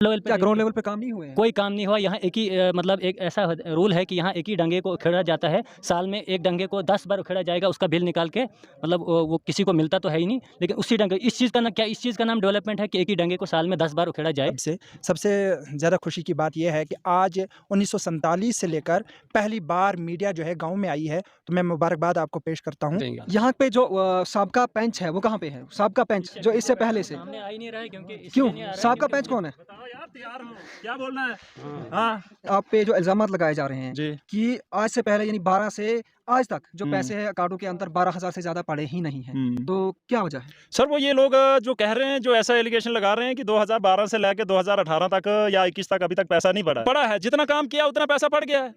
Level पे क्या ground level पे काम नहीं हुए हैं? कोई काम नहीं हुआ। यहाँ एक ही मतलब एक ऐसा रूल है कि यहाँ एक ही डंगे को खेड़ा जाता है। साल में एक डंगे को 10 बार खेड़ा जाएगा, उसका बिल निकाल के, मतलब वो किसी को मिलता तो है ही नहीं, लेकिन उसी डंगे इस चीज़ का नाम डेवलपमेंट है कि एक ही डंगे को साल में 10 बार उखेड़ा जाए। सबसे ज़्यादा खुशी की बात यह है कि आज 1947 से लेकर पहली बार मीडिया जो है गाँव में आई है, तो मैं मुबारकबाद आपको पेश करता हूँ। यहाँ पे जो साबका पंच है वो कहाँ पे है? साबका पंच जो इससे पहले से सामने आ ही नहीं रहा है क्योंकि क्यों? साबका पंच कौन है? क्या बोलना है? हाँ आप पे जो इल्जामात लगाए जा रहे हैं जी। कि आज से पहले यानी 12 से आज तक जो पैसे हैं अकाउंटों के अंदर 12,000 से ज्यादा पड़े ही नहीं हैं, तो क्या वजह है? सर वो ये लोग जो कह रहे हैं, जो ऐसा एलिगेशन लगा रहे हैं कि 2012 से लेकर 2018 तक या 21 तक अभी तक पैसा नहीं पड़ा है। जितना काम किया उतना पैसा पड़ गया है,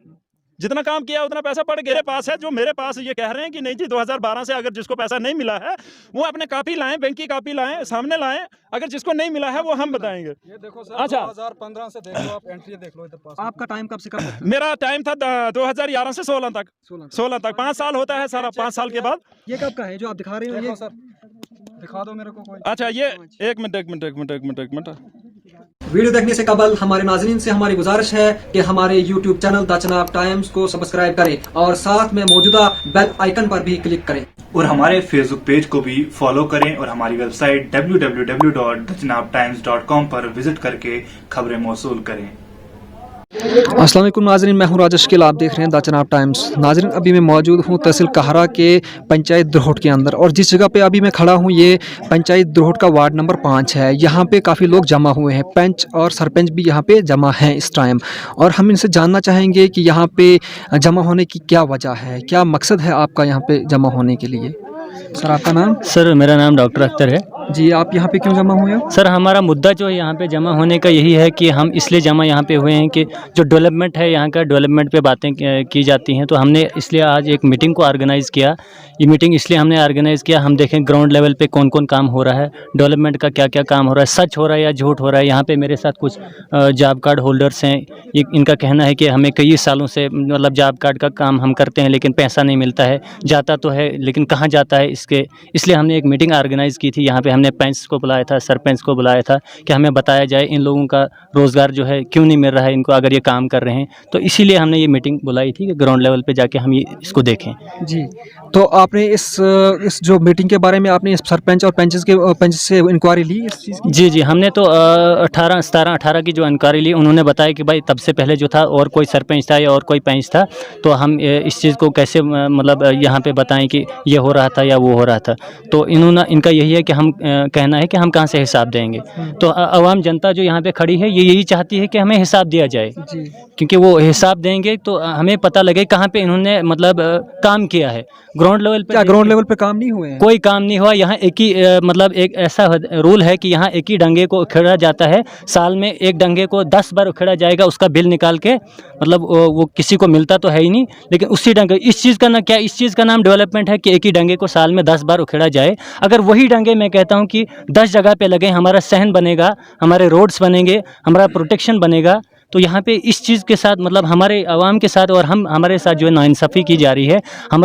जितना काम किया उतना पैसा पड़ गया। मेरे पास है, जो मेरे पास ये कह रहे हैं कि नहीं जी 2012 से अगर जिसको पैसा नहीं मिला है वो अपने कापी लाएं, बैंक की कापी लाएं, सामने लाएं। अगर जिसको नहीं मिला है वो हम बताएंगे। ये देखो सर, अच्छा 2015 से देख लो, आप एंट्री देख लो इधर पास। आपका टाइम कब से कब तक? मेरा टाइम था 2011 से 16 तक। 16 तक 5 साल होता है सारा। 5 साल के बाद ये कब का है जो आप दिखा रहे हो? देखो ये सर, दिखा दो मेरे को कोई। अच्छा ये एक मिनट। वीडियो देखने से कबल हमारे नाज़रीन से हमारी गुजारिश है कि हमारे YouTube channel the Chenab times को सब्सक्राइब करें और साथ में मौजूदा बेल आइकन पर भी क्लिक करें और हमारे फेसबुक पेज को भी फॉलो करें और हमारी वेबसाइट www.thechanabtimes.com पर विजिट करके खबरें मौसूल करें। अस्सलाम वालेकुम नाज़रीन, मैं हूं राजेश शकील, आप देख रहे हैं द चनाब टाइम्स। नाज़रीन अभी मैं मौजूद हूं तहसील कहरा के पंचायत द्रोहट के अंदर और जिस जगह पे अभी मैं खड़ा हूं ये पंचायत द्रोहट का वार्ड नंबर 5 है। यहां पे काफ़ी लोग जमा हुए हैं, पंच और सरपंच भी यहां पे जमा हैं इस टाइम, और हम इनसे जानना चाहेंगे कि यहां पे जमा होने की क्या वजह है, क्या मकसद है आपका यहाँ पे जमा होने के लिए। सर आपका नाम? सर मेरा नाम डॉक्टर अख्तर है। जी, आप यहाँ पे क्यों जमा हुए हो? सर हमारा मुद्दा जो है यहाँ पे जमा होने का यही है कि हम इसलिए जमा यहाँ पे हुए हैं कि जो डेवलपमेंट है यहाँ का, डेवलपमेंट पे बातें की जाती हैं, तो हमने इसलिए आज एक मीटिंग को ऑर्गेनाइज़ किया। ये मीटिंग इसलिए हमने ऑर्गेनाइज़ किया, हम देखें ग्राउंड लेवल पे कौन कौन काम हो रहा है, डेवलपमेंट का क्या क्या काम हो रहा है, सच हो रहा है या झूठ हो रहा है। यहाँ पे मेरे साथ कुछ जॉब कार्ड होल्डर्स हैं, इनका कहना है कि हमें कई सालों से मतलब जॉब कार्ड का काम हम करते हैं लेकिन पैसा नहीं मिलता है, जाता तो है लेकिन कहाँ जाता है इसलिए हमने एक मीटिंग ऑर्गेनाइज़ की थी। यहाँ पे हमने पंच को बुलाया था, सरपंच को बुलाया था कि हमें बताया जाए इन लोगों का रोज़गार जो है क्यों नहीं मिल रहा है इनको, अगर ये काम कर रहे हैं। तो इसीलिए हमने ये मीटिंग बुलाई थी कि ग्राउंड लेवल पे जाके हम इसको देखें। जी, तो आपने इस जो मीटिंग के बारे में आपने इस सरपंच और पंच से इंक्वायरी ली इस चीज़ की? जी हमने तो 18 की जो इंक्वायरी ली, उन्होंने बताया कि भाई तब से पहले जो था और कोई सरपंच था या और कोई पंच था, तो हम इस चीज़ को कैसे मतलब यहाँ पे बताएं कि ये हो रहा था या वो हो रहा था। तो इनका यही है कि हम कहना है कि हम कहाँ से हिसाब देंगे। तो आवाम जनता जो यहाँ पे खड़ी है ये यही चाहती है कि हमें हिसाब दिया जाए, क्योंकि वो हिसाब देंगे तो हमें पता लगे कहाँ पे इन्होंने मतलब काम किया है। ग्राउंड लेवल पे क्या ग्राउंड लेवल पे काम नहीं हुए हैं? कोई काम नहीं हुआ। यहाँ एक ही मतलब एक ऐसा रूल है कि यहाँ एक ही डंगे को उखेड़ा जाता है, साल में एक डंगे को 10 बार उखेड़ा जाएगा, उसका बिल निकाल के, मतलब वो किसी को मिलता तो है ही नहीं, लेकिन उसी डंगे इस चीज़ का नाम डेवलपमेंट है कि एक ही डंगे को साल में 10 बार उखेड़ा जाए। अगर वही डंगे मैं कहता हूँ कि 10 जगह पे लगे, हमारा सहन बनेगा, हमारे रोड्स बनेंगे, हमारा प्रोटेक्शन बनेगा, तो यहाँ पे इस चीज़ के साथ मतलब हमारे आवाम के साथ और हमारे साथ जो है नाइंसाफ़ी की जा रही है। हम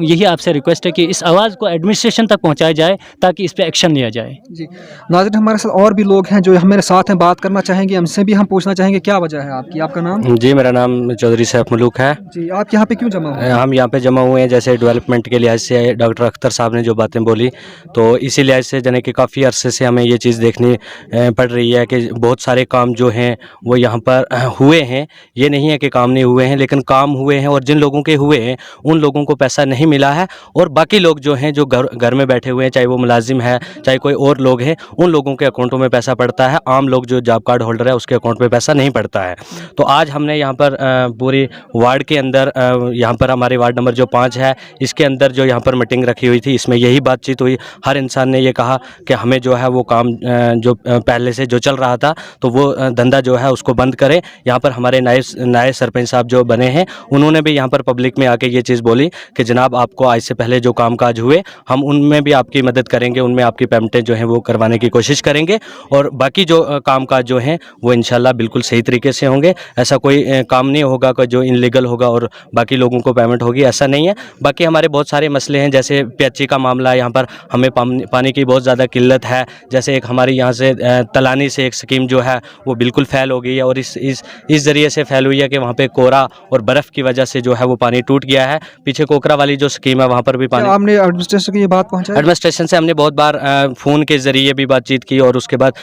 यही आपसे रिक्वेस्ट है कि इस आवाज़ को एडमिनिस्ट्रेशन तक पहुँचाया जाए ताकि इस पे एक्शन लिया जाए। जी नाज़रीन, हमारे साथ और भी लोग हैं जो हमारे साथ हैं, बात करना चाहेंगे, हमसे भी हम पूछना चाहेंगे क्या वजह है आपकी। आपका नाम? जी मेरा नाम चौधरी सैफ मलूक है। जी, आप यहाँ पे क्यों जमा हुए? हम यहाँ पे जमा हुए हैं जैसे डेवलपमेंट के लिहाज से डॉक्टर अख्तर साहब ने जो बातें बोली, तो इसी लिहाज से जाने कि काफ़ी अरसे से हमें ये चीज़ देखनी पड़ रही है कि बहुत सारे काम जो हैं वो यहाँ पर हुए हैं। ये नहीं है कि काम नहीं हुए हैं, लेकिन काम हुए हैं और जिन लोगों के हुए हैं उन लोगों को पैसा नहीं मिला है, और बाकी लोग जो हैं जो घर में बैठे हुए हैं, चाहे वो मुलाजिम है चाहे कोई और लोग हैं, उन लोगों के अकाउंटों में पैसा पड़ता है। आम लोग जो जॉब कार्ड होल्डर है उसके अकाउंट में पैसा नहीं पड़ता है। तो आज हमने यहाँ पर पूरी वार्ड के अंदर यहाँ पर हमारे वार्ड नंबर जो 5 है इसके अंदर जो यहाँ पर मीटिंग रखी हुई थी, इसमें यही बातचीत हुई। हर इंसान ने ये कहा कि हमें जो है वो काम जो पहले से जो चल रहा था तो वो धंधा जो है उसको बंद करें करें। यहाँ पर हमारे नए सरपंच साहब जो बने हैं, उन्होंने भी यहाँ पर पब्लिक में आके ये चीज़ बोली कि जनाब आपको आज से पहले जो कामकाज हुए हम उनमें भी आपकी मदद करेंगे, उनमें आपकी पेमेंटें जो हैं वो करवाने की कोशिश करेंगे और बाकी जो कामकाज जो हैं वो इंशाल्लाह बिल्कुल सही तरीके से होंगे। ऐसा कोई काम नहीं होगा कि जो इनलीगल होगा और बाकी लोगों को पेमेंट होगी, ऐसा नहीं है। बाकी हमारे बहुत सारे मसले हैं, जैसे पीएचई का मामला, यहाँ पर हमें पानी की बहुत ज़्यादा किल्लत है। जैसे एक हमारी यहाँ से तलानी से एक स्कीम जो है वो बिल्कुल फैल हो गई है और इस ज़रिए से फैल हुई है कि वहाँ पे कोहरा और बर्फ़ की वजह से जो है वो पानी टूट गया है। पीछे कोकरा वाली जो स्कीम है वहाँ पर भी पानी, आपने एडमिनिस्ट्रेशन को ये बात पहुंचाई? एडमिनिस्ट्रेशन से हमने बहुत बार फ़ोन के ज़रिए भी बातचीत की और उसके बाद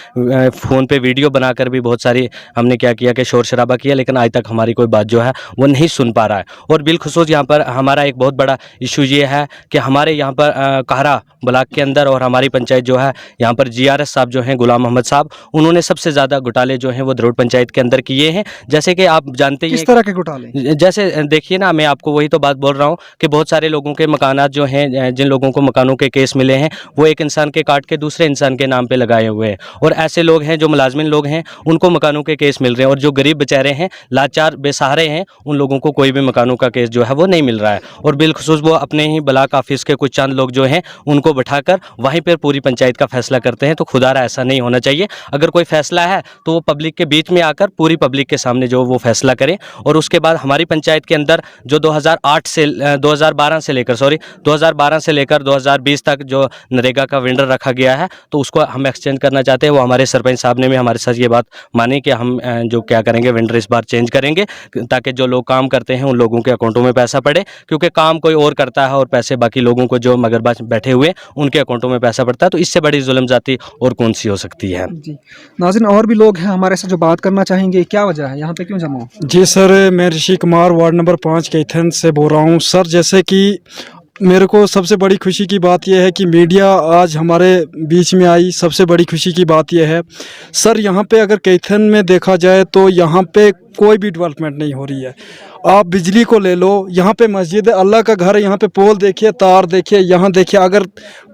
फ़ोन पे वीडियो बनाकर भी बहुत सारी हमने क्या किया कि शोर शराबा किया, लेकिन आज तक हमारी कोई बात जो है वो नहीं सुन पा रहा है। और बिलखुसूस यहाँ पर हमारा एक बहुत बड़ा इशू ये है कि हमारे यहाँ पर कहरा ब्लॉक के अंदर और हमारी पंचायत जो है यहाँ पर GRS साहब जो हैं गुलाम मोहम्मद साहब, उन्होंने सबसे ज़्यादा घोटाले जो हैं वो द्रोट पंचायत के अंदर किए हैं। जैसे कि आप जानते ही किस तरह के घोटाले? जैसे देखिए ना, मैं आपको वही तो बात बोल रहा हूँ कि बहुत सारे लोगों के मकानात जो हैं, जिन लोगों को मकानों के केस मिले हैं वो एक इंसान के काट के दूसरे इंसान के नाम पे लगाए हुए हैं। और ऐसे लोग हैं जो मुलाजमिन लोग हैं उनको मकानों के केस मिल रहे हैं और जो गरीब बेचारे हैं, लाचार बेसहारे हैं, उन लोगों को कोई भी मकानों का केस जो है वो नहीं मिल रहा है। और बिलखुसूस वो अपने ही ब्लॉक ऑफिस के कुछ चंद लोग जो हैं उनको बैठाकर वहीं पर पूरी पंचायत का फैसला करते हैं। तो खुदारा ऐसा नहीं होना चाहिए। अगर कोई फैसला है तो वो पब्लिक के बीच में आकर पूरी पब्लिक के सामने जो वो फैसला करें। और उसके बाद हमारी पंचायत के अंदर जो 2012 से लेकर 2020 तक जो नरेगा का वेंडर रखा गया है, तो उसको हम एक्सचेंज करना चाहते हैं। वो हमारे सरपंच साहब ने भी हमारे साथ ये बात मानी कि हम जो क्या करेंगे, वेंडर इस बार चेंज करेंगे ताकि जो लोग काम करते हैं उन लोगों के अकाउंटों में पैसा पड़े, क्योंकि काम कोई और करता है और पैसे बाकी लोगों को जो मगरबाज बैठे हुए उनके अकाउंटों में पैसा पड़ता है। तो इससे बड़ी जुल्म जाती और कौन सी हो सकती है। जी नाज़रीन, और भी लोग हैं हमारे साथ जो बात करना चाहेंगे। क्या वजह है, यहाँ पे क्यों जमा हो? जी सर, मैं ऋषि कुमार वार्ड नंबर 5 कैथन से बोल रहा हूँ। सर जैसे कि मेरे को सबसे बड़ी खुशी की बात यह है कि मीडिया आज हमारे बीच में आई। सबसे बड़ी खुशी की बात यह है सर, यहाँ पे अगर कैथन में देखा जाए तो यहाँ पे कोई भी डेवलपमेंट नहीं हो रही है। आप बिजली को ले लो, यहाँ पे मस्जिद है, अल्लाह का घर है, यहाँ पे पोल देखिए, तार देखिए, यहाँ देखिए, अगर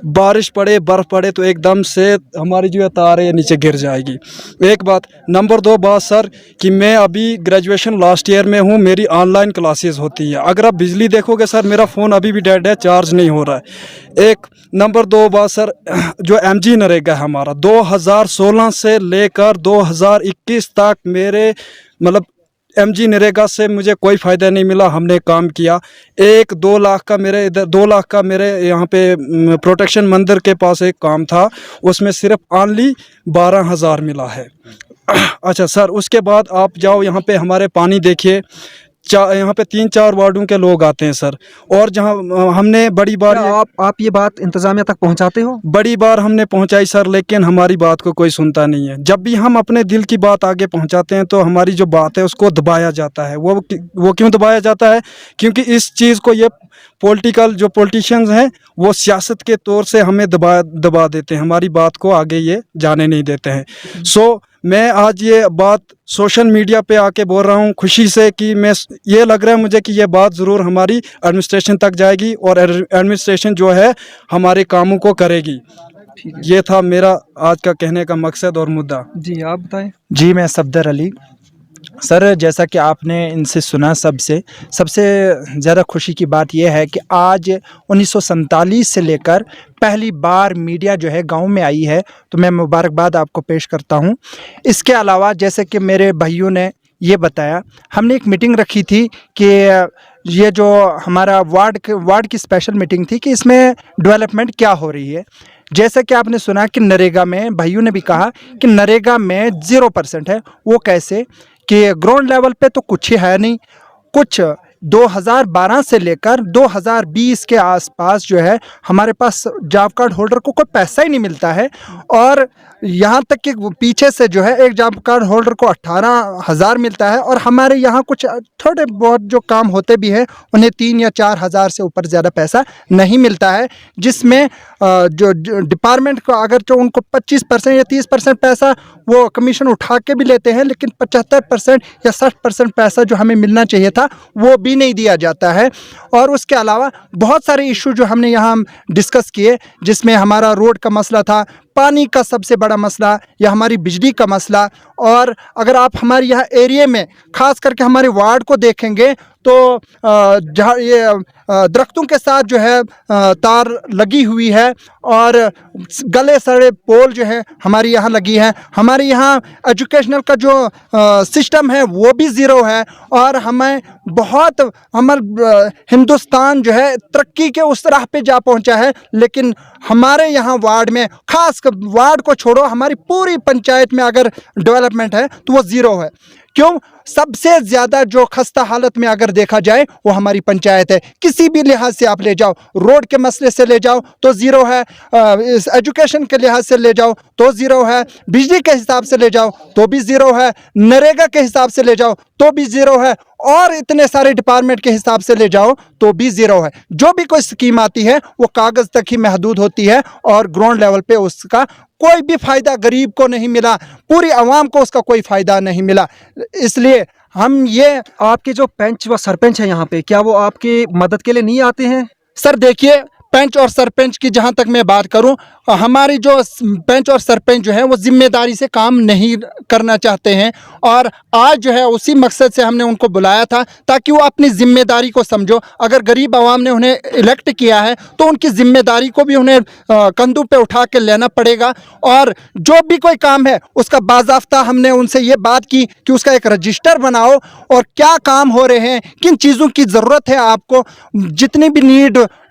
बारिश पड़े, बर्फ़ पड़े तो एकदम से हमारी जो है तार है नीचे गिर जाएगी। एक बात। नंबर 2 बात सर कि मैं अभी ग्रेजुएशन लास्ट ईयर में हूँ, मेरी ऑनलाइन क्लासेस होती है। अगर आप बिजली देखोगे सर, मेरा फ़ोन अभी भी डेड है, चार्ज नहीं हो रहा है। एक नंबर 2 बात सर, जो MG नरेगा है हमारा 2016 से लेकर 2021 तक मेरे मतलब MG नरेगा से मुझे कोई फ़ायदा नहीं मिला। हमने काम किया 1-2 लाख का, मेरे इधर 2 लाख का मेरे यहाँ पे प्रोटेक्शन मंदिर के पास एक काम था, उसमें सिर्फ ऑनली 12,000 मिला है। अच्छा सर, उसके बाद आप जाओ यहाँ पे हमारे पानी देखिए, यहाँ पे 3-4 वार्डों के लोग आते हैं सर। और जहाँ हमने बड़ी बार आप ये बात इंतज़ामिया तक पहुँचाते हो? बड़ी बार हमने पहुँचाई सर, लेकिन हमारी बात को कोई सुनता नहीं है। जब भी हम अपने दिल की बात आगे पहुँचाते हैं तो हमारी जो बात है उसको दबाया जाता है। वो क्यों दबाया जाता है? क्योंकि इस चीज़ को ये जो पॉलिटिशियंस हैं वो सियासत के तौर से हमें दबा देते हैं, हमारी बात को आगे ये जाने नहीं देते हैं। सो मैं आज ये बात सोशल मीडिया पे आके बोल रहा हूँ खुशी से कि ये लग रहा है मुझे कि ये बात ज़रूर हमारी एडमिनिस्ट्रेशन तक जाएगी और एडमिनिस्ट्रेशन जो है हमारे कामों को करेगी। ये था मेरा आज का कहने का मकसद और मुद्दा। जी आप बताएं। जी मैं सफदर अली। सर जैसा कि आपने इनसे सुना, सबसे ज़्यादा खुशी की बात यह है कि आज 1947 से लेकर पहली बार मीडिया जो है गांव में आई है, तो मैं मुबारकबाद आपको पेश करता हूं। इसके अलावा जैसे कि मेरे भाइयों ने ये बताया, हमने एक मीटिंग रखी थी कि ये जो हमारा वार्ड की स्पेशल मीटिंग थी कि इसमें डेवलपमेंट क्या हो रही है। जैसा कि आपने सुना कि नरेगा में, भाइयों ने भी कहा कि नरेगा में 0% है। वो कैसे कि ग्राउंड लेवल पे तो कुछ ही है नहीं। कुछ 2012 से लेकर 2020 के आसपास जो है हमारे पास जॉब कार्ड होल्डर को कोई पैसा ही नहीं मिलता है। और यहाँ तक कि पीछे से जो है एक जॉब कार्ड होल्डर को 18,000 मिलता है और हमारे यहाँ कुछ थोड़े बहुत जो काम होते भी हैं उन्हें 3 या 4 हज़ार से ऊपर ज़्यादा पैसा नहीं मिलता है, जिसमें जो डिपार्टमेंट को अगर जो उनको 25% या 30% पैसा वो कमीशन उठा के भी लेते हैं, लेकिन 75% या 60% पैसा जो हमें मिलना चाहिए था वो भी नहीं दिया जाता है। और उसके अलावा बहुत सारे इशू जो हमने यहाँ डिस्कस किए, जिसमें हमारा रोड का मसला था, पानी का सबसे बड़ा मसला, या हमारी बिजली का मसला। और अगर आप हमारे यहाँ एरिया में ख़ास करके हमारे वार्ड को देखेंगे तो जहाँ ये दरख्तों के साथ जो है तार लगी हुई है और गले सड़े पोल जो है हमारे यहाँ लगी है। हमारे यहाँ एजुकेशनल का जो सिस्टम है वो भी ज़ीरो है। और हमें बहुत हिंदुस्तान जो है तरक्की के उस राह पे जा पहुँचा है, लेकिन हमारे यहाँ वार्ड में, ख़ास वार्ड को छोड़ो, हमारी पूरी पंचायत में अगर डेवलपमेंट है तो वो ज़ीरो है। क्यों? सबसे ज़्यादा जो खस्ता हालत में अगर देखा जाए वो हमारी पंचायत है। किसी भी लिहाज से आप ले जाओ, रोड के मसले से ले जाओ तो ज़ीरो है, इस एजुकेशन के लिहाज से ले जाओ तो ज़ीरो है, बिजली के हिसाब से ले जाओ तो भी ज़ीरो है, नरेगा के हिसाब से ले जाओ तो भी ज़ीरो है, और इतने सारे डिपार्टमेंट के हिसाब से ले जाओ तो भी ज़ीरो है। जो भी कोई स्कीम आती है वो कागज़ तक ही महदूद होती है और ग्राउंड लेवल पे उसका कोई भी फ़ायदा गरीब को नहीं मिला, पूरी आवाम को उसका कोई फ़ायदा नहीं मिला। इसलिए हम ये आपके जो पंच व सरपंच हैं यहाँ पे, क्या वो आपकी मदद के लिए नहीं आते हैं? सर देखिए, पंच और सरपंच की जहाँ तक मैं बात करूँ, हमारी जो पंच और सरपंच जो है वो जिम्मेदारी से काम नहीं करना चाहते हैं। और आज जो है उसी मकसद से हमने उनको बुलाया था ताकि वो अपनी ज़िम्मेदारी को समझो। अगर गरीब आवाम ने उन्हें इलेक्ट किया है तो उनकी ज़िम्मेदारी को भी उन्हें कंधों पे उठा के लेना पड़ेगा। और जो भी कोई काम है उसका बाज़ाफ्ता हमने उनसे ये बात की कि उसका एक रजिस्टर बनाओ और क्या काम हो रहे हैं, किन चीज़ों की ज़रूरत है आपको, जितनी भी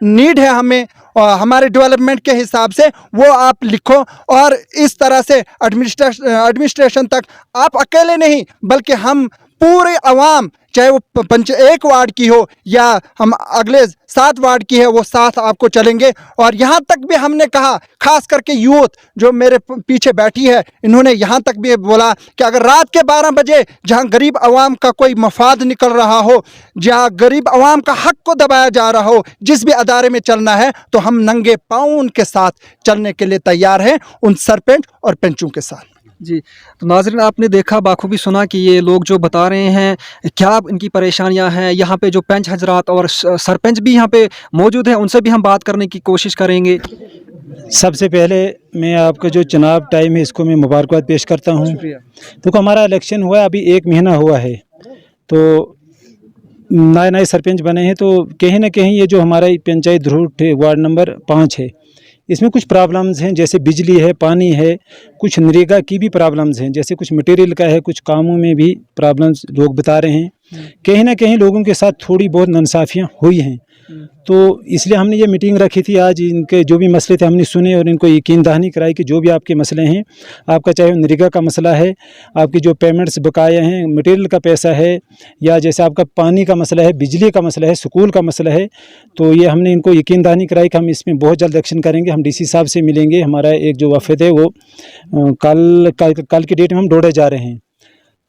नीड है हमें हमारे डेवलपमेंट के हिसाब से वो आप लिखो। और इस तरह से एडमिनिस्ट्रेशन तक आप अकेले नहीं बल्कि हम पूरे आवाम, चाहे वो एक वार्ड की हो या हम अगले 7 वार्ड की है, वो साथ आपको चलेंगे। और यहाँ तक भी हमने कहा, खास करके यूथ जो मेरे पीछे बैठी है, इन्होंने यहाँ तक भी बोला कि अगर रात के 12 बजे जहाँ गरीब आवाम का कोई मफाद निकल रहा हो, जहाँ गरीब आवाम का हक को दबाया जा रहा हो, जिस भी अदारे में चलना है, तो हम नंगे पाँव उनके साथ चलने के लिए तैयार हैं, उन सरपंच और पंचों के साथ। जी, तो नाज़रीन आपने देखा, बाखूबी सुना कि ये लोग जो बता रहे हैं क्या इनकी परेशानियां हैं। यहाँ पे जो पंच हजरात और सरपंच भी यहाँ पे मौजूद हैं, उनसे भी हम बात करने की कोशिश करेंगे। सबसे पहले मैं आपका जो चुनाव टाइम है इसको मैं मुबारकबाद पेश करता हूँ। देखो हमारा इलेक्शन हुआ अभी 1 महीना हुआ है, तो नए सरपंच बने हैं, तो कहीं ना कहीं ये जो हमारा पंचायत ध्रोट है वार्ड नंबर 5 है, इसमें कुछ प्रॉब्लम्स हैं, जैसे बिजली है, पानी है, कुछ नरेगा की भी प्रॉब्लम्स हैं, जैसे कुछ मटेरियल का है, कुछ कामों में भी प्रॉब्लम्स लोग बता रहे हैं। कहीं ना कहीं लोगों के साथ थोड़ी बहुत नाइंसाफ़ियाँ हुई हैं, तो इसलिए हमने ये मीटिंग रखी थी। आज इनके जो भी मसले थे हमने सुने और इनको यकीन दहानी कराई कि जो भी आपके मसले हैं, आपका चाहे नरेगा का मसला है, आपकी जो पेमेंट्स बकाया हैं, मटेरियल का पैसा है, या जैसे आपका पानी का मसला है, बिजली का मसला है, स्कूल का मसला है, तो ये हमने इनको यकीन दहानी कराई कि हम इसमें बहुत जल्द एक्शन करेंगे। हम डीसी साहब से मिलेंगे, हमारा एक जो वफद है वो कल की डेट में हम डोडा जा रहे हैं।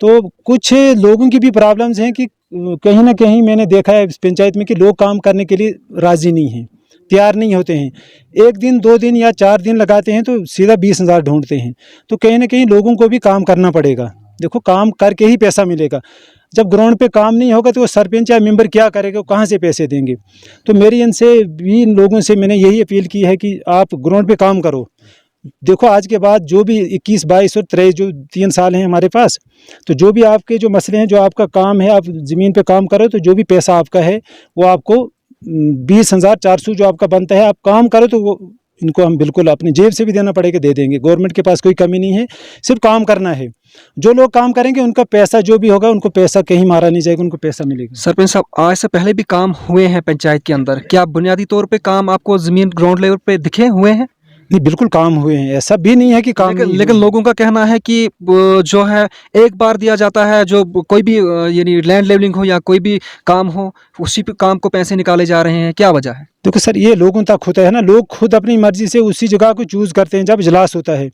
तो कुछ लोगों की भी प्रॉब्लम्स हैं कि कहीं ना कहीं मैंने देखा है इस पंचायत में कि लोग काम करने के लिए राज़ी नहीं हैं, तैयार नहीं होते हैं। 1 दिन 2 दिन या 4 दिन लगाते हैं तो सीधा 20,000 ढूंढते हैं। तो कहीं ना कहीं लोगों को भी काम करना पड़ेगा। देखो काम करके ही पैसा मिलेगा, जब ग्राउंड पे काम नहीं होगा तो वो सरपंच या मेंबर क्या करेगा, कहाँ से पैसे देंगे। तो मेरी इनसे भी, इन लोगों से मैंने यही अपील की है कि आप ग्राउंड पे काम करो। देखो आज के बाद जो भी 21, 22 और 23 जो 3 साल हैं हमारे पास, तो जो भी आपके जो मसले हैं, जो आपका काम है, आप ज़मीन पे काम करो, तो जो भी पैसा आपका है वो आपको 20,400 जो आपका बनता है, आप काम करो तो वो इनको हम बिल्कुल अपनी जेब से भी देना पड़ेगा, दे देंगे। गवर्नमेंट के पास कोई कमी नहीं है, सिर्फ काम करना है। जो लोग काम करेंगे उनका पैसा जो भी होगा, उनको पैसा कहीं मारा नहीं जाएगा, उनको पैसा मिलेगा। सरपंच साहब, आज से पहले भी काम हुए हैं पंचायत के अंदर, क्या बुनियादी तौर पे काम आपको ज़मीन ग्राउंड लेवल पे दिखे हुए हैं? नहीं, बिल्कुल काम हुए हैं, ऐसा भी नहीं है कि काम लेकिन लोगों का कहना है कि जो है एक बार दिया जाता है, जो कोई भी यानी लैंड लेवलिंग हो या कोई भी काम हो, उसी पे काम को पैसे निकाले जा रहे हैं, क्या वजह है? देखो सर, ये लोगों तक होता है ना, लोग खुद अपनी मर्जी से उसी जगह को चूज करते हैं। जब इजलास होता है,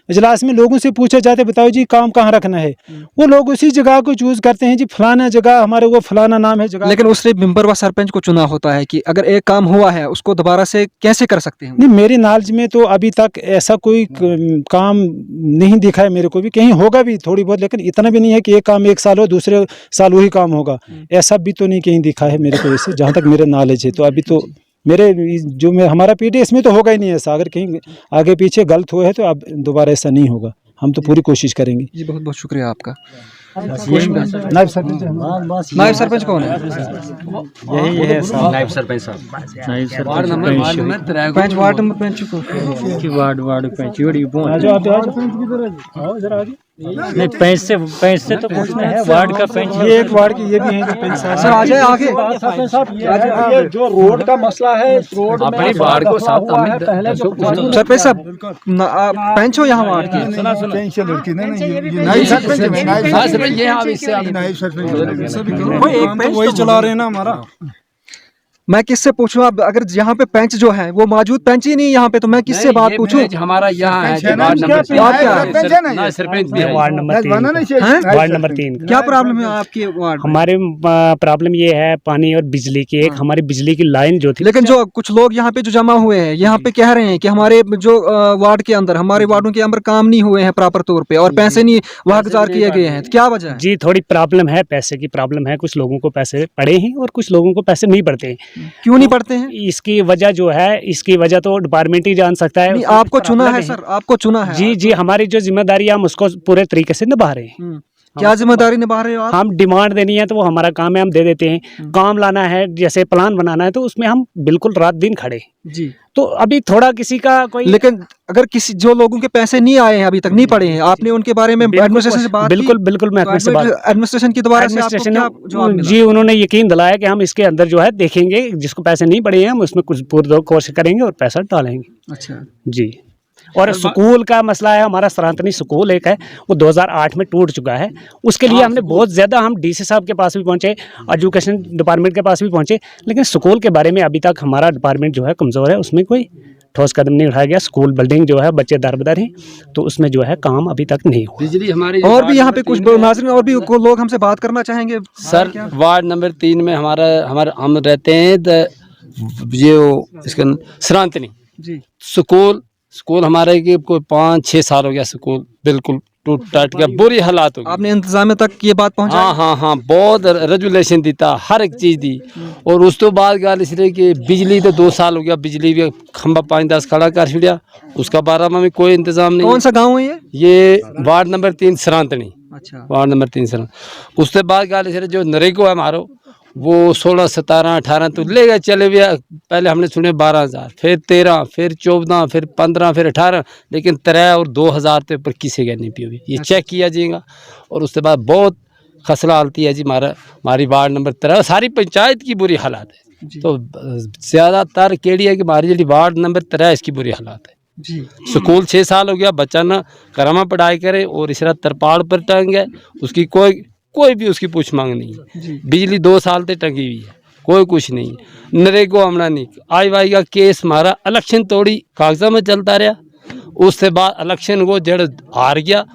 इजलास में लोगों से पूछा जाता है बताओ जी काम कहाँ रखना है, वो लोग उसी जगह को चूज करते हैं जी, फलाना जगह हमारे वो फलाना नाम है जगह। लेकिन उसने मेंबर व सरपंच को चुना होता है कि अगर एक काम हुआ है उसको दोबारा से कैसे कर सकते हैं? नहीं, मेरी नॉलेज में तो अभी तक ऐसा कोई काम नहीं दिखा है मेरे को भी, कहीं होगा भी थोड़ी बहुत, लेकिन इतना भी नहीं है कि एक काम एक साल हो दूसरे साल वही काम होगा, ऐसा भी तो नहीं कहीं दिखा है मेरे को, इससे जहाँ तक मेरे नॉलेज है। तो अभी तो मेरे जो मैं हमारा पीटी इसमें तो होगा ही नहीं ऐसा, अगर कहीं आगे पीछे गलत हुआ है तो अब दोबारा ऐसा नहीं होगा, हम तो पूरी कोशिश करेंगे। जी बहुत बहुत शुक्रिया आपका। नायब सरपंच, नायब सरपंच कौन है? यही है नायब सरपंच साहब। वार्ड नंबर पंच वार्ड नंबर पंच को वार्ड पंच आ जाओ, आप आ जाओ, आओ जरा आगे। नहीं, पैसे तो पूछना है वार्ड का पंच। ये एक वार्ड की ये भी है जो पंच साहब। सर आ जाए आगे। ये जो रोड का मसला है, इस रोड में अपनी वार्ड को साफ सरपंच साहब पंच हो यहाँ वार्ड की? वही चला रहे हैं ना हमारा। मैं किससे पूछूं? अब अगर यहाँ पे पंच जो है वो मौजूद पंच ही नहीं यहाँ पे, तो मैं किससे बात पूछूं? हमारा यहाँ है आप क्या है? सरपंच वार्ड नंबर 3 क्या प्रॉब्लम है आपकी वार्ड में? हमारे प्रॉब्लम ये है पानी और बिजली की। एक हमारी बिजली की लाइन जो थी, लेकिन जो कुछ लोग यहाँ पे जो जमा हुए हैं यहाँ पे कह रहे हैं कि हमारे जो वार्ड के अंदर, हमारे वार्डों के अंदर काम नहीं हुए हैं प्रॉपर तौर पे और पैसे नहीं वागुजार किए गए हैं, तो क्या वजह है? जी थोड़ी प्रॉब्लम है, पैसे की प्रॉब्लम है। कुछ लोगों को पैसे पड़े हैं और कुछ लोगों को पैसे नहीं पड़ते हैं। क्यों नहीं पढ़ते हैं? इसकी वजह जो है, इसकी वजह तो डिपार्टमेंट ही जान सकता है। नहीं, आपको चुना है सर, आपको चुना है। जी हमारी जो जिम्मेदारी है हम उसको पूरे तरीके से निभा रहे हैं। क्या जिम्मेदारी निभा रहे हो आप? हम डिमांड देनी है तो वो हमारा काम है, हम दे देते हैं। काम लाना है, जैसे प्लान बनाना है, तो उसमें हम बिल्कुल रात दिन खड़े। जी तो अभी थोड़ा किसी का कोई, लेकिन अगर किसी जो लोगों के पैसे नहीं आए हैं अभी तक नहीं पड़े हैं, आपने उनके बारे में एडमिनिस्ट्रेशन से बात की? बिल्कुल महकमे से बात, एडमिनिस्ट्रेशन की दोबारा से आपको क्या जवाब मिला? जी उन्होंने यकीन दिलाया कि हम इसके अंदर जो है देखेंगे, जिसको पैसे नहीं पड़े हैं हम उसमें कुछ पूरी कोशिश करेंगे और पैसा डालेंगे। अच्छा जी। और स्कूल का मसला है, हमारा सरांतनी स्कूल एक है, वो 2008 में टूट चुका है। उसके लिए हमने बहुत ज़्यादा, हम डीसी साहब के पास भी पहुँचे, एजुकेशन डिपार्टमेंट के पास भी पहुँचे, लेकिन स्कूल के बारे में अभी तक हमारा डिपार्टमेंट जो है कमज़ोर है, उसमें कोई ठोस कदम नहीं उठाया गया। स्कूल बिल्डिंग जो है बच्चे दारबदार हैं, तो उसमें जो है काम अभी तक नहीं हुआ। बिजली हमारी और भी यहाँ पे कुछ नाज़रीन और भी लोग हमसे बात करना चाहेंगे। सर वार्ड नंबर 3 में हमारा हम रहते हैं ये इसका सरांतनी जी। स्कूल हमारे की कोई 5-6 साल हो गया, स्कूल बिल्कुल टूट टाट गया, बुरी हालात हो गई। आपने इंतजाम तक ये बात पहुंचाई? हाँ बहुत रेजुलेशन दिता, हर एक चीज़ दी। और उस तो बाद गल इसलिए कि बिजली तो 2 साल हो गया, बिजली भी खंबा 5-10 खड़ा कर छड़िया, उसका बारे में कोई इंतजाम नहीं। कौन सा गाँव है ये वार्ड नंबर 3 सरांतनी। अच्छा, वार्ड नंबर 3 सरांतनी। उसके बाद गल इसलिए जो नरेगो है हमारो, वो 16, 17, 18 तो ले गए चले गया। पहले हमने सुने 12,000, फिर 13, फिर 14, फिर 15, फिर 18, लेकिन 3 और 2,000 के ऊपर किसी का नहीं पी हुई। ये चेक किया जाएगा। और उसके बाद बहुत खसला हालती है जी हमारी वार्ड नंबर 13, सारी पंचायत की बुरी हालात है। तो ज़्यादातर केड़ी है कि हमारी जी वार्ड नंबर 13 इसकी बुरी हालात है जी। स्कूल 6 साल हो गया, बच्चा ना करमा पढ़ाई करे और इस तरह तरपाड़ पर टंग है, उसकी कोई भी उसकी पूछ मांग नहीं है। बिजली 2 साल से टंगी हुई है, कोई कुछ नहीं है। नरेगो हमला नहीं, आई वाई का केस हमारा इलेक्शन तोड़ी कागजा में चलता रहा। उसके बाद इलेक्शन वो जड़ हार गया,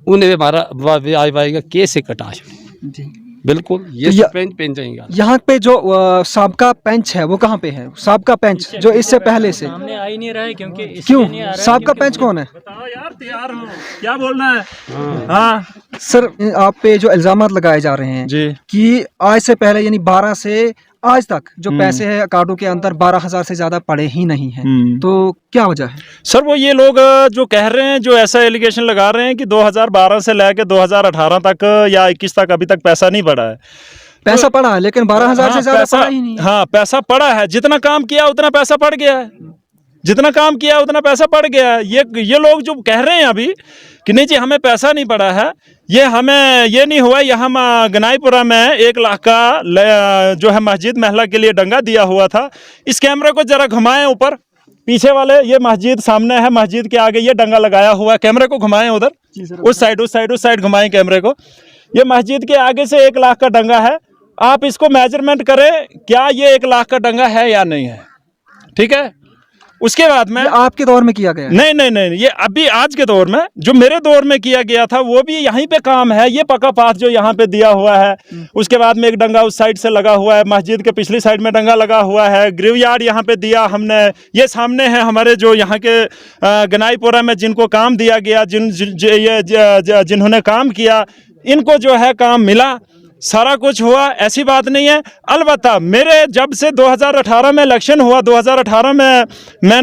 उन्हें हमारा आई वाई का केस से कटा छोड़ी। बिल्कुल ये सरपंच पेंच जाएगा। यहाँ पे जो साबका पंच है वो कहाँ पे है? साबका पंच जो इससे पहले से सामने आ ही नहीं रहा है, क्योंकि क्यों? साबका पंच कौन है? बताओ यार, तैयार हो, क्या बोलना है? हाँ सर आप पे जो इल्जामात लगाए जा रहे हैं जी कि आज से पहले यानी 12 से आज तक जो पैसे हैं अकाउंटों के अंदर 12,000 से ज्यादा पड़े ही नहीं हैं, तो क्या वजह है? सर वो ये लोग जो कह रहे हैं, जो ऐसा एलिगेशन लगा रहे हैं कि 2012 से लेकर 2018 तक या 21 तक अभी तक पैसा नहीं बढ़ा है। पैसा पड़ा है लेकिन 12,000 से ज्यादा पैसा, पड़ा ही नहीं है। हाँ पैसा पड़ा है, जितना काम किया उतना पैसा पड़ गया है, जितना काम किया उतना पैसा पड़ गया है। ये लोग जो कह रहे हैं अभी कि नहीं जी हमें पैसा नहीं पड़ा है, ये हमें ये नहीं हुआ। ये हम गनाईपुरा में 1 लाख का जो है मस्जिद महिला के लिए डंगा दिया हुआ था। इस कैमरे को जरा घुमाएं ऊपर, पीछे वाले, ये मस्जिद सामने है, मस्जिद के आगे ये डंगा लगाया हुआ है। कैमरे को घुमाएं उधर, उस साइड घुमाएं कैमरे को। ये मस्जिद के आगे से 1 लाख का डंगा है। आप इसको मेजरमेंट करें, क्या ये 1 लाख का डंगा है या नहीं है? ठीक है। उसके बाद में ये आपके दौर में किया गया है? नहीं नहीं नहीं, ये अभी आज के दौर में, जो मेरे दौर में किया गया था वो भी यहीं पे काम है। ये पक्का पाथ जो यहाँ पे दिया हुआ है, उसके बाद में एक डंगा उस साइड से लगा हुआ है, मस्जिद के पिछली साइड में डंगा लगा हुआ है, ग्रिव यार्ड यहाँ पे दिया हमने। ये सामने है हमारे जो यहाँ के गनाईपुरा में जिनको काम दिया गया, जिन्होंने काम किया, इनको जो है काम मिला, सारा कुछ हुआ, ऐसी बात नहीं है। अलबत्ता मेरे जब से 2018 में इलेक्शन हुआ, 2018 में मैं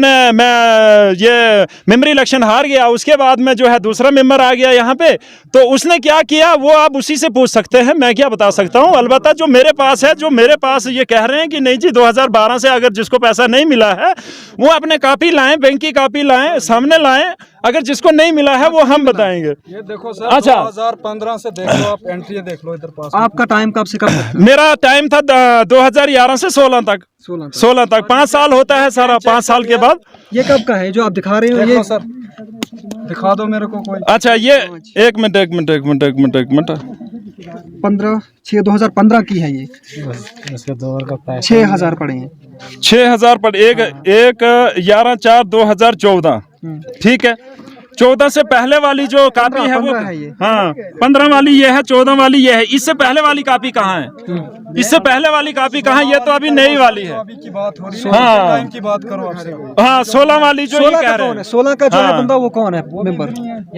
ये मेमोरी इलेक्शन हार गया, उसके बाद में जो है दूसरा मेंबर आ गया यहाँ पे, तो उसने क्या किया वो आप उसी से पूछ सकते हैं, मैं क्या बता सकता हूँ। अलबत्ता जो मेरे पास है, जो मेरे पास ये कह रहे हैं कि नहीं जी 2012 से अगर जिसको पैसा नहीं मिला है वो अपने कापी लाएं, बैंक की कापी लाएं, सामने लाएं, अगर जिसको नहीं मिला है वो हम बताएंगे। ये देखो सर, अच्छा। 2015 से देख लो, आप एंट्री देख लो इधर पास। आपका टाइम कब से कब तक था? मेरा टाइम था 2011 से 16 तक। 16 तक 5 साल होता है सारा, 5 साल के बाद। ये कब का है जो आप दिखा रहे हो? देख ये लो सर, दिखा दो मेरे को कोई। अच्छा, ये एक मिनट 2015 की है ये। इसके दौर का पैसा 6000 पड़े हैं। 6000 पर एक 11/4/2014, ठीक है। 14 से पहले वाली जो कापी है वो 15 है ये। हाँ 15 वाली ये है, 14 वाली ये है। इससे पहले वाली कापी कहाँ है? इससे पहले वाली कापी कहाँ है? ये तो अभी नई वाली है। अभी की बात हो रही है, हाँ। टाइम की बात करो आपसे। हाँ 16 वाली जो ये 16 कह का रहे कौन है? हैं। 16 का जो है हाँ। बंदा वो कौन है मेंबर?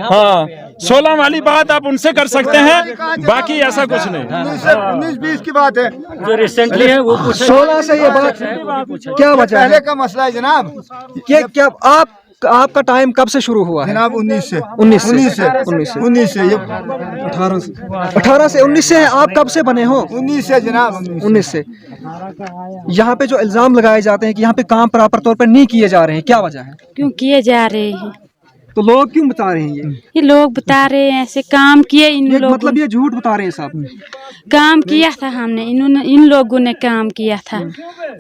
हाँ 16 वाली बात आप उनसे कर सकते हैं, बाकी ऐसा कुछ नहीं। 19-20 की बात है, जो रिसेंटली है वो पूछा 16 से ये बात क्या वजह है? पहले का मसला है जनाब। ये क्या आपका टाइम कब से शुरू हुआ है? जनाब 19 से 19 से 19 से ये 18 से 19 से है। आप कब से बने हो? 19 से जनाब 19 से। यहाँ पे जो इल्जाम लगाए जाते हैं कि यहाँ पे काम प्रॉपर तौर पर नहीं किए जा रहे हैं, क्या वजह है? क्यों किए जा रहे हैं? तो लोग क्यों बता रहे हैं ये लोग बता रहे हैं ऐसे काम किए इन ये लोगों मतलब ये झूठ बता रहे हैं साहब। काम किया था हमने, इन लोगों ने काम किया था।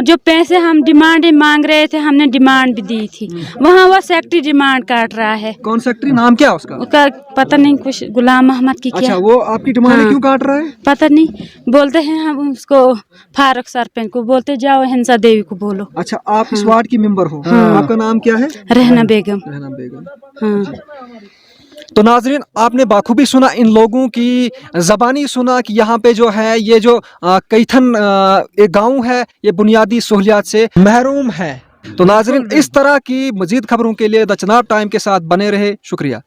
जो पैसे हम डिमांड मांग रहे थे हमने डिमांड भी दी थी, वहाँ वो सेक्रेटरी डिमांड काट रहा है। कौन सेक्रेटरी? नाम क्या उसका? उसका पता नहीं, कुछ गुलाम मोहम्मद की अच्छा, क्या, वो आपकी डिमांड हाँ। क्यों काट रहा है? पता नहीं। बोलते हैं हम उसको फारूक सरपंच को बोलते जाओ हिंसा देवी को बोलो। अच्छा, आप इस वार्ड की मेंबर हो, हाँ। आपका नाम क्या है? रहना बेगम। रहना बेगम। हाँ तो नाजरीन, आपने बाखूबी सुना, इन लोगों की ज़बानी सुना कि यहाँ पे जो है ये जो कैथन एक गांव है, ये बुनियादी सहूलियात से महरूम है। तो नाजरीन, इस तरह की मजीद खबरों के लिए द चनाब टाइम के साथ बने रहे। शुक्रिया।